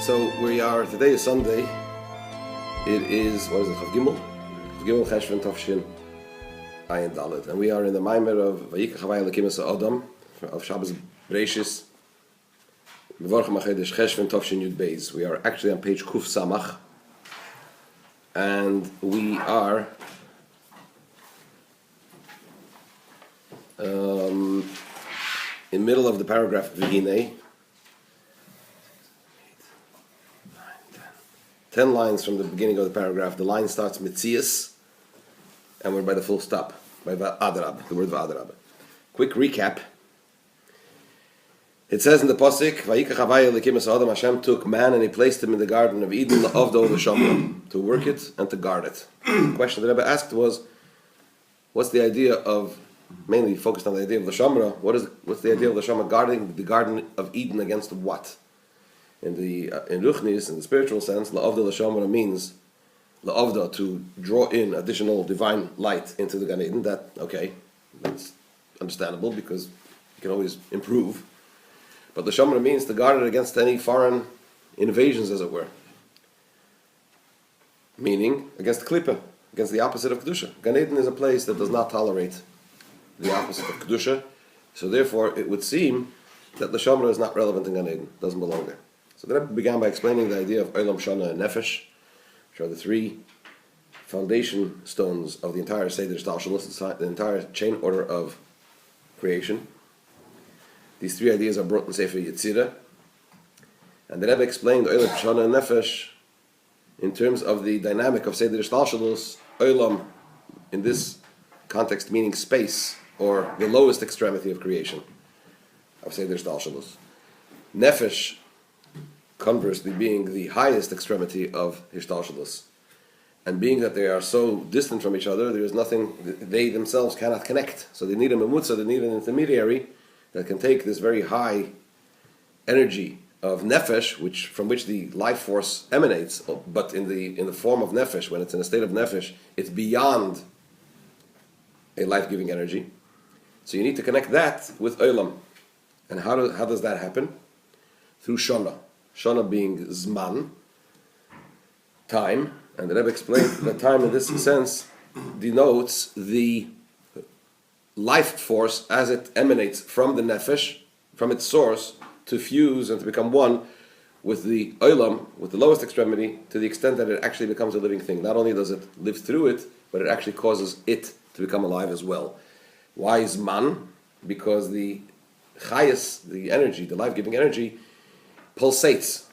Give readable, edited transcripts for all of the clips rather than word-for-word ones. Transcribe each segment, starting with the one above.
So we are, today is Sunday. It is, what is it, Chav Gimel? Chav Gimel Cheshvan Tovshin Ayin Dalet. And we are in the Mamar of Vayikach Havaye Elokim Adam of Shabbos Breishis. Mevorchim HaChedesh Cheshvan Tovshin Yud Beis. We are actually on page Kuf Samach. And we are in the middle of the paragraph V'hinei. 10 lines from the beginning of the paragraph. The line starts Mitzias, and we're by the full stop, by Adrab, the word V'adrab. Quick recap. It says in the Pasuk, Vayikach Havaye Elokim Adam, Hashem took man and he placed him in the Garden of Eden, Avdo L'Shamra, to work it and to guard it. The question that Rebbe asked was, what's the idea of, mainly focused on the idea of L'Shamra, what's the idea of L'Shamra guarding the Garden of Eden against what? In Ruchnis, in the spiritual sense, La'avda L'Shamra means La'avda, to draw in additional divine light into the Gan Eden. That's understandable because you can always improve. But L'Shamra means to guard it against any foreign invasions, as it were. Meaning, against Klippa, against the opposite of Kedusha. Gan Eden is a place that does not tolerate the opposite of Kedusha. So therefore, it would seem that L'Shamra is not relevant in Gan Eden, doesn't belong there. So the Rebbe began by explaining the idea of Olam, Shana, and Nefesh, which are the three foundation stones of the entire Seder Shtalshalos, the entire chain order of creation. These three ideas are brought in Sefer Yetzirah. And the Rebbe explained Olam, Shana, and Nefesh in terms of the dynamic of Seder Shtalshalos, Olam, in this context meaning space, or the lowest extremity of creation, of Seder Shtalshalos. Nefesh, conversely, being the highest extremity of Hishtalshalos. And being that they are so distant from each other, there is nothing, they themselves cannot connect. So they need a memutza, they need an intermediary that can take this very high energy of nefesh, from which the life force emanates, but in the form of nefesh, when it's in a state of nefesh, it's beyond a life-giving energy. So you need to connect that with olam. And how does that happen? Through shana. Shana being zman, time, and the Rebbe explained that time in this sense denotes the life force as it emanates from the nefesh, from its source, to fuse and to become one with the olam, with the lowest extremity, to the extent that it actually becomes a living thing. Not only does it live through it, but it actually causes it to become alive as well. Why zman? Because the chayas, the energy, the life-giving energy, pulsates.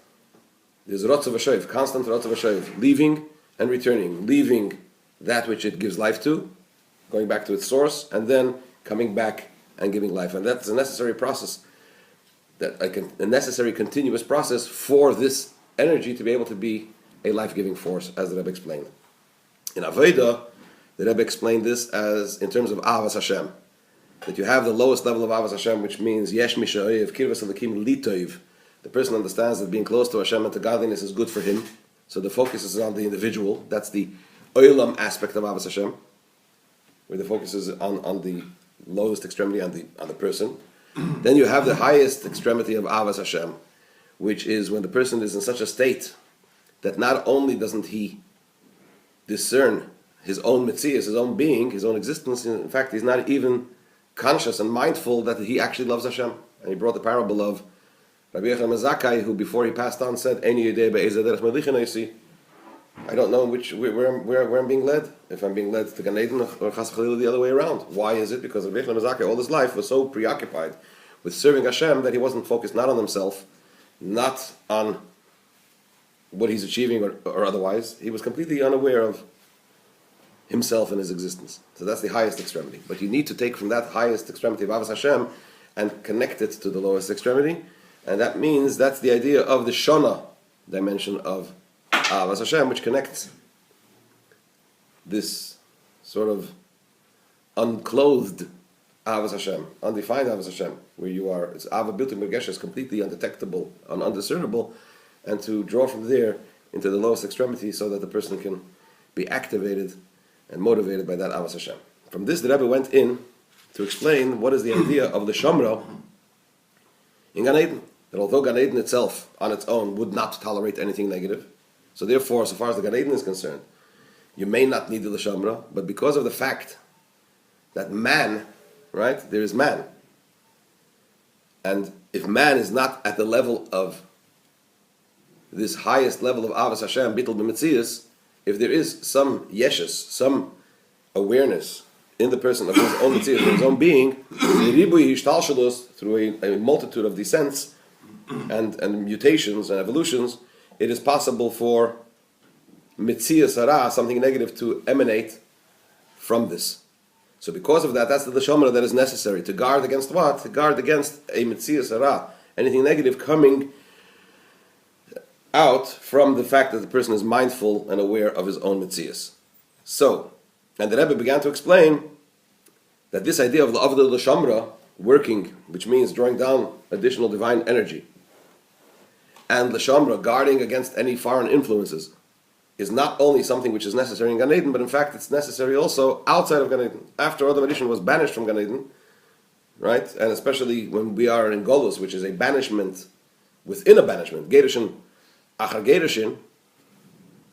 There's rotzav v'shoiv, constant rotzav v'shoiv, leaving and returning, leaving that which it gives life to, going back to its source, and then coming back and giving life. And that's a necessary process, a necessary continuous process for this energy to be able to be a life-giving force, as the Rebbe explained. In Avodah, the Rebbe explained this as in terms of Avas Hashem, that you have the lowest level of Avas Hashem, which means Yesh Misha'oyev Kirvas Elokim Litoiv. The person understands that being close to Hashem and to godliness is good for him. So the focus is on the individual. That's the olam aspect of Avas Hashem, where the focus is on the lowest extremity, on the person. Then you have the highest extremity of Avas Hashem, which is when the person is in such a state that not only doesn't he discern his own metzias, his own being, his own existence, in fact he's not even conscious and mindful that he actually loves Hashem. And he brought the parable of Rabbi Yochanan, who before he passed on said, I don't know where I'm being led. If I'm being led to Gan Eden or Chas Chalil the other way around. Why is it? Because Rabbi Yochanan all his life was so preoccupied with serving Hashem that he wasn't focused not on himself, not on what he's achieving or otherwise. He was completely unaware of himself and his existence. So that's the highest extremity. But you need to take from that highest extremity of Avos Hashem and connect it to the lowest extremity. And that means that's the idea of the Shana dimension of Avas Hashem, which connects this sort of unclothed Avas Hashem, undefined Avas Hashem, where you are, it's Ava Bilti Mergesh, is completely undetectable and undiscernible, and to draw from there into the lowest extremity so that the person can be activated and motivated by that Avas Hashem. From this, the Rebbe went in to explain what is the idea of the Shamra in Gan Eden. that although Gan Eden itself, on its own, would not tolerate anything negative, so therefore, so far as the Gan Eden is concerned, you may not need the L'Shamra, but because of the fact that man, right, there is man, and if man is not at the level of this highest level of Avas Hashem, Bittul B'Metzias, if there is some yeshus, some awareness in the person of his own Metzias, his own being, through a multitude of descents and mutations and evolutions, it is possible for Metzias Hara, something negative, to emanate from this. So because of that, that's the L'Shamra that is necessary. To guard against what? To guard against a Metzias Hara, anything negative coming out from the fact that the person is mindful and aware of his own Metzias. So, and the Rebbe began to explain that this idea of the Avdol L'Shamra, working, which means drawing down additional divine energy, and L'Shamra, guarding against any foreign influences, is not only something which is necessary in Gan Eden, but in fact it's necessary also outside of Gan Eden. After Adam Rishon was banished from Gan Eden, right, and especially when we are in Golus, which is a banishment within a banishment, Gerushin, Achar Gerushin,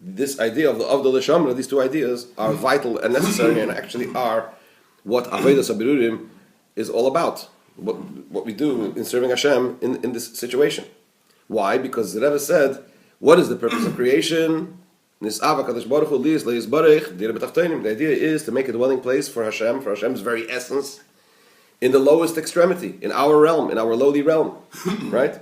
this idea of the Avdol L'Shamra, these two ideas are vital and necessary, and actually are what Avodas HaBerurim is all about. What we do in serving Hashem in this situation. Why? Because the Rebbe said, what is the purpose of creation? The idea is to make a dwelling place for Hashem's very essence, in the lowest extremity, in our realm, in our lowly realm, right?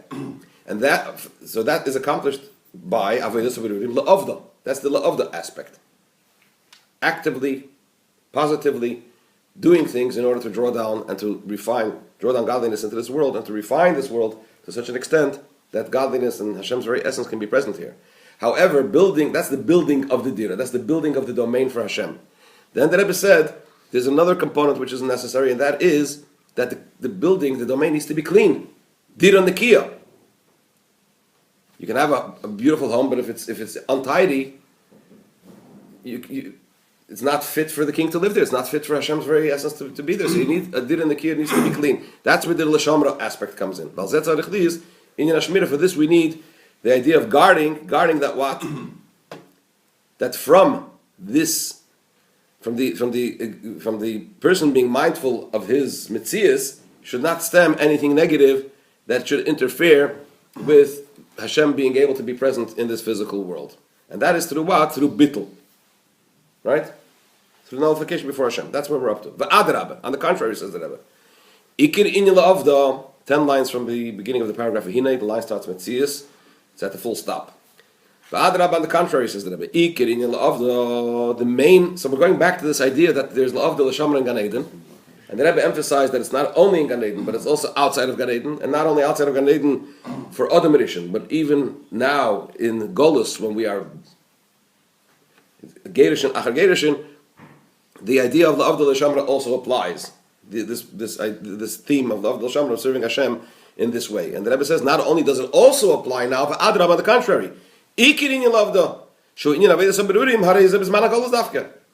And that is accomplished by Avodas HaBerurim La'avda. That's the La'avda aspect. Actively, positively doing things in order to draw down godliness into this world, and to refine this world to such an extent that godliness and Hashem's very essence can be present here. However, that's the building of the dira, that's the building of the domain for Hashem. Then the Rebbe said, there's another component which is necessary, and that is that the building, the domain needs to be clean. Dira Nikiya. You can have a beautiful home, but if it's untidy, it's not fit for the king to live there. It's not fit for Hashem's very essence to be there. So you need a dira Nikiya, it needs to be clean. That's where the L'Shamra aspect comes in. For this we need the idea of guarding that what? That from the person being mindful of his Metzias should not stem anything negative that should interfere with Hashem being able to be present in this physical world. And that is through what? Through bittul. Right? Through nullification before Hashem. That's where we're up to. V'adrabah. On the contrary, says the Rebbe. Ikir inyan la'avda. 10 lines from the beginning of the paragraph. Hinei, the line starts with Metzias. It's at the full stop. V'adrabah, on the contrary, says the Rebbe. Ikir inyan la'avda. The main. So we're going back to this idea that there's la'avda l'shamra in Gan Eden. And the Rebbe emphasized that it's not only in Gan Eden, but it's also outside of Gan Eden, and not only outside of Gan Eden for Adam Rishon, but even now in Golus, when we are Gerushin, Achar Gerushin, the idea of the Avdol Shamra also applies. This theme of the Avdol Shamra, of serving Hashem in this way. And the Rebbe says, not only does it also apply now, but Adrab, on the contrary.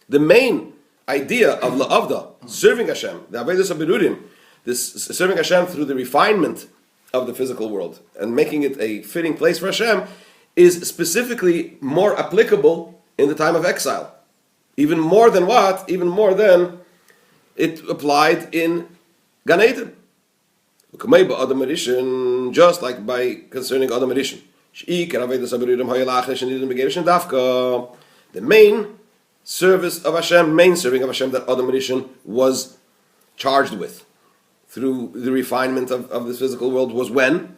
The main idea of La'avda, serving Hashem, the Avodas HaBerurim, this serving Hashem through the refinement of the physical world and making it a fitting place for Hashem, is specifically more applicable in the time of exile. Even more than what? Even more than it applied in Gan Eden. Just like by concerning Adam Rishon. The main service of Hashem, main serving of Hashem that Adam Rishon was charged with through the refinement of this physical world was when?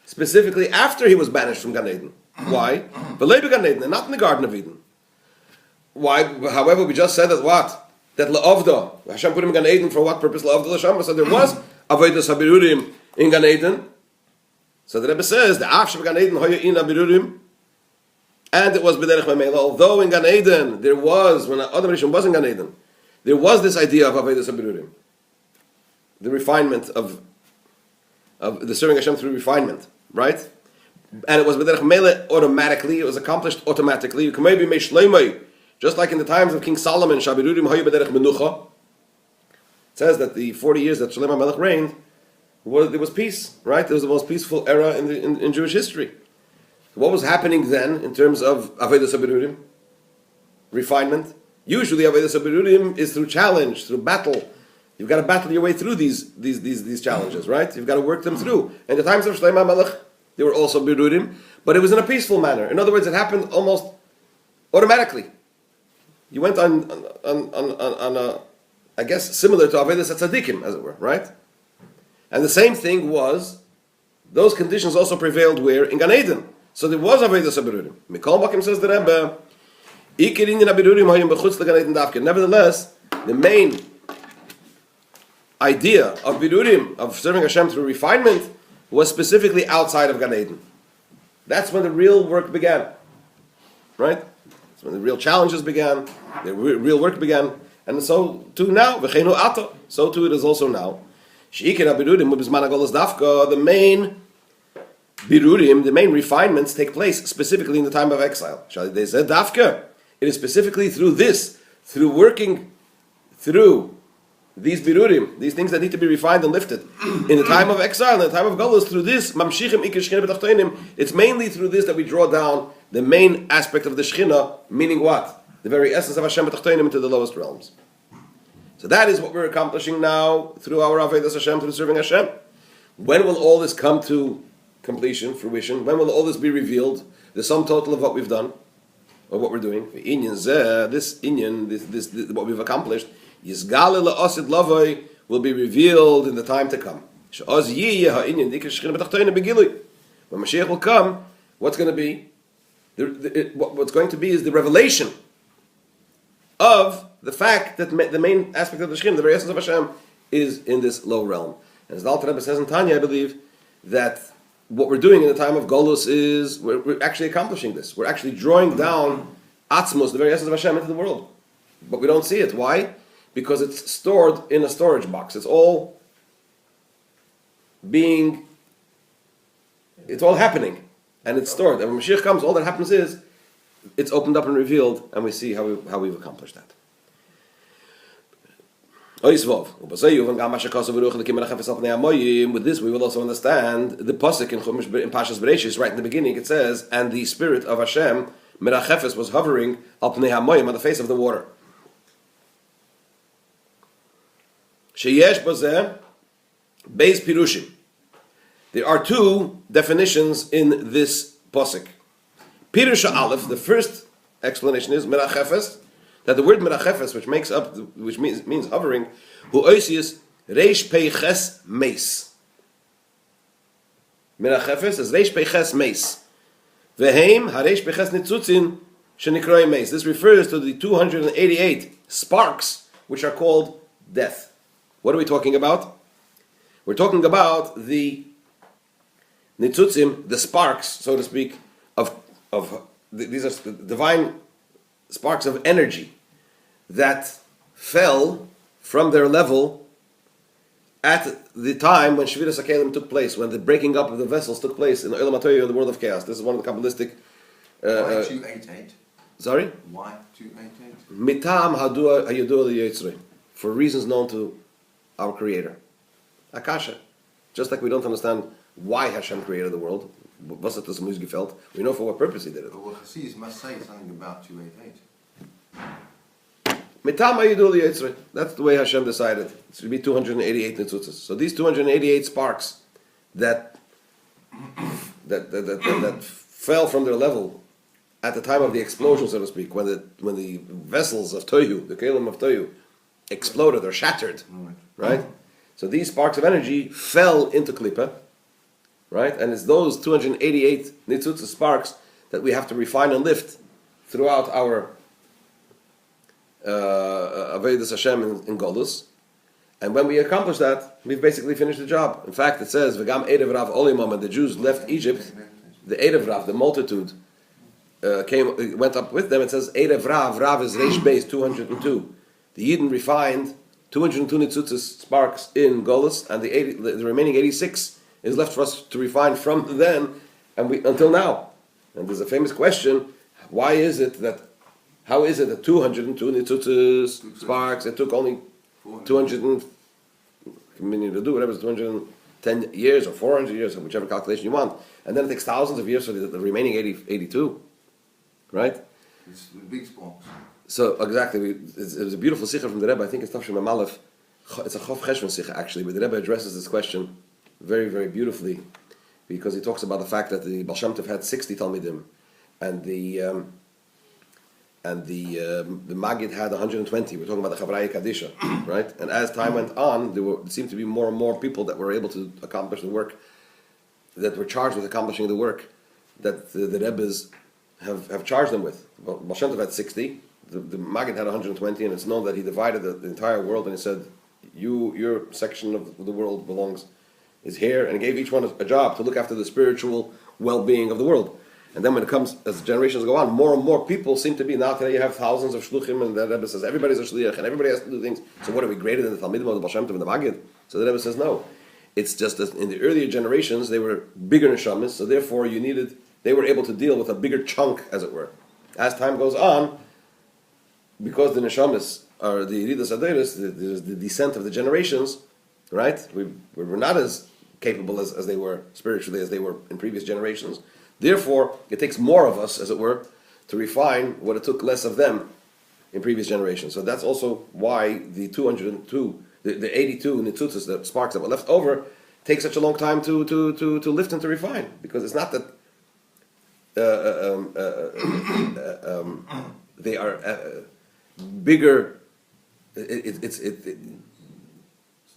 Specifically after he was banished from Gan Eden. Why? But Gan Eden, and not in the Garden of Eden. Why? However, we just said that what? That La'avda, Hashem put him in Gan Eden for what purpose? La'avda L'Shamra. So there was Avodas HaBerurim in Gan Eden. So the Rebbe says, the Afshav Gan Eden Hoya in HaBerurim, and it was B'derech Mamela. Although in Gan Eden there was, when Adam Rishon was in Gan Eden, there was this idea of Avodas HaBerurim, the refinement of the serving Hashem through refinement, right? And it was B'derech Mamela automatically. It was accomplished automatically. You can maybe make Shleimai. Just like in the times of King Solomon, Shabirurim Hoya B'derech Menucha. It says that the 40 years that Shlomo HaMelech reigned, there was peace, right? It was the most peaceful era in Jewish history. What was happening then in terms of Avodas HaBerurim? Refinement. Usually Avodas HaBerurim is through challenge, through battle. You've got to battle your way through these challenges, right? You've got to work them through. In the times of Shlomo HaMelech, there were also Berurim, but it was in a peaceful manner. In other words, it happened almost automatically. You went on a, I guess, similar to Avodas HaTzadikim, as it were, right? And the same thing was, those conditions also prevailed where? In Gan Eden. So there was Avodas HaBerurim. Mikol Makim says the Rebbe, nevertheless, the main idea of Berurim, of serving Hashem through refinement, was specifically outside of Gan Eden. That's when the real work began. Right? That's when the real challenges began, the real work began. And so too now, so too it is also now. The main Berurim, the main refinements take place specifically in the time of exile. They said Dafka. It is specifically through this, through working through these Berurim, these things that need to be refined and lifted. In the time of exile, in the time of Golus, through this, it's mainly through this that we draw down the main aspect of the Shechina, meaning what? The very essence of Hashem into the lowest realms. So that is what we're accomplishing now through our Avodas Hashem, through serving Hashem. When will all this come to completion, fruition? When will all this be revealed? The sum total of what we've done, or what we're doing. This what we've accomplished, will be revealed in the time to come. When Mashiach will come, what's going to be? What's going to be is the revelation of the fact that the main aspect of the Shekhinah, the very essence of Hashem, is in this low realm. And as the Alter Rebbe says in Tanya, I believe, that what we're doing in the time of Golus is, we're actually accomplishing this. We're actually drawing down Atzmos, the very essence of Hashem, into the world. But we don't see it. Why? Because it's stored in a storage box. It's all happening. And it's stored. And when Mashiach comes, all that happens is, it's opened up and revealed, and we see how we've accomplished that. With this, we will also understand the pasuk in Pashas Bereishis, right in the beginning. It says, "And the spirit of Hashem, Merachefes, was hovering al pnei hamayim, on the face of the water." Sheyesh bazeh beis pirushim. There are two definitions in this pasuk. Pirush Aleph, the first explanation is Merachefes, that the word Merachefes, which means hovering, hu oisius reish peiches meis. Merachefes is reish peiches meis. Veheim hareish peiches nitzutzin shenikroi meis. This refers to the 288 sparks which are called death. What are we talking about? We're talking about the nitzutzim, the sparks, so to speak, these are divine sparks of energy that fell from their level at the time when Shviras HaKelim took place, when the breaking up of the vessels took place in the Olam HaTorah, in the world of chaos. This is one of the Kabbalistic... Why 288? Sorry? Why 288? Mitam Hadua Hayadua Liyitzrei. For reasons known to our Creator. Akasha. Just like we don't understand why Hashem created the world, was it this Musgefelt? We know for what purpose He did it. But what Chassidus must say something about 288. Mitam Hayadua Liyitzrei. That's the way Hashem decided. It should be 288 nitzutzas. So these 288 sparks that fell from their level at the time of the explosion, so to speak, when the vessels of Tohu, the Kelim of Tohu, exploded or shattered, right? So these sparks of energy fell into Klippa, right? And it's those 288 nitzutzah sparks that we have to refine and lift throughout our Avodas Hashem in Golus. And when we accomplish that, we've basically finished the job. In fact, it says, V'gam Erev Rav Olimam, and the Jews left Egypt, the Erev Rav, the multitude, went up with them. It says, Erev Rav is Reish Beis, 202. The Yidden refined 202 nitzutzas sparks in Golus, and the remaining 86 is left for us to refine from then and until now. And there's a famous question: how is it that 202 nitzutzas sparks? It took only 200 to do whatever, 10 years or 400 years, or whichever calculation you want, and then it takes thousands of years for the remaining 82, right? It's the big sparks. So exactly, it was a beautiful sikha from the Rebbe. I think it's Tafshim Amalef. It's a Chof Cheshvan sikha actually, but the Rebbe addresses this question very, very beautifully, because he talks about the fact that the Baal Shem Tov had 60 Talmidim, and the Maggid had 120. We're talking about the Chavraya Kadisha, right? And as time went on, there seemed to be more and more people that were able to accomplish the work, that were charged with accomplishing the work that the Rebbes have charged them with. Baal Shem Tov had 60. The Maggid had 120, and it's known that he divided the entire world, and he said, your section of the world is here, and he gave each one a job to look after the spiritual well-being of the world. And then when it comes, as generations go on, more and more people seem to be, now today you have thousands of shluchim, and the Rebbe says everybody's a shliach, and everybody has to do things. So what are we greater than the Talmidim of the Baal Shem Tov and the Maggid? So the Rebbe says no. It's just that in the earlier generations, they were bigger neshamas, so therefore they were able to deal with a bigger chunk, as it were. As time goes on, because the neshamas are the Yeridas Adeiros, the descent of the generations, right? We're not as capable as they were spiritually as they were in previous generations. Therefore, it takes more of us, as it were, to refine what it took less of them in previous generations. So that's also why the 202, the 82 nitzutzas, the sparks that were left over, take such a long time to lift and to refine, because it's not that they are bigger.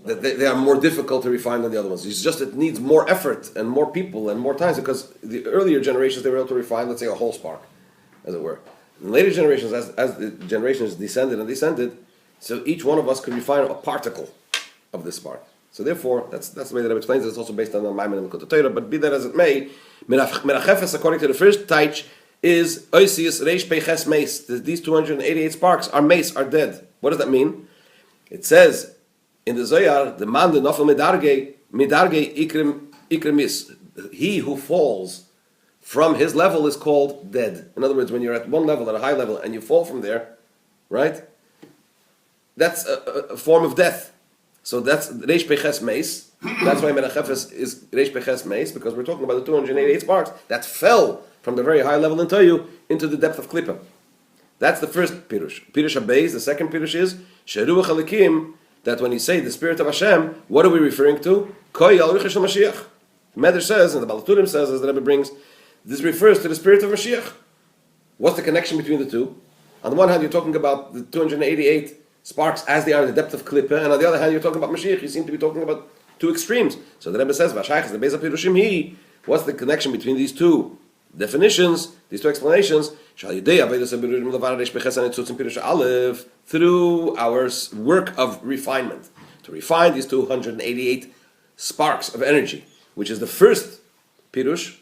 That they are more difficult to refine than the other ones. It's just it needs more effort and more people and more times, because the earlier generations they were able to refine, let's say, a whole spark, as it were. In later generations, as the generations descended, so each one of us could refine a particle of this spark. So therefore, that's the way that I explains it. It's also based on the Maimon and the Torah. But be that as it may, Menachefes, according to the first taich, is Oisius Reish Peches Mace. These 288 sparks are mace, are dead. What does that mean? It says in the Zohar, the man the nafel midarge ikremis. He who falls from his level is called dead. In other words, when you're at one level, at a high level, and you fall from there, right? That's a form of death. So that's Reish Peches Mace. That's why Menachefes is Reish Peches Mace, because we're talking about the 288 sparks that fell from the very high level in Toyu into the depth of Klippa. That's the first Pirush. Pirush HaBeis, the second Pirush is Sheruach Elokim, that when you say the Spirit of Hashem, what are we referring to? Koi al Ruach Shel Mashiach. Medrash says, and the Balaturim says, as the Rebbe brings, this refers to the Spirit of Mashiach. What's the connection between the two? On the one hand, you're talking about the 288 sparks as they are in the depth of Klippa, and on the other hand, you're talking about Mashiach. You seem to be talking about two extremes. So the Rebbe says, Vashayach is the Beis HaPirushim Hi. What's the connection between these two definitions, these two explanations? Through our work of refinement, to refine these 288 sparks of energy, which is the first Pirush,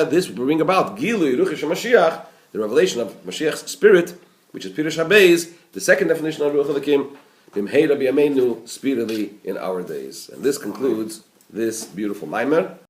this will bring about Gilui Ruach Mashiach, the revelation of Mashiach's spirit, which is Pirush HaBeis, the second definition of Ruach Elokim, Bimheira B'yameinu, speedily in our days. And this concludes this beautiful Maimer.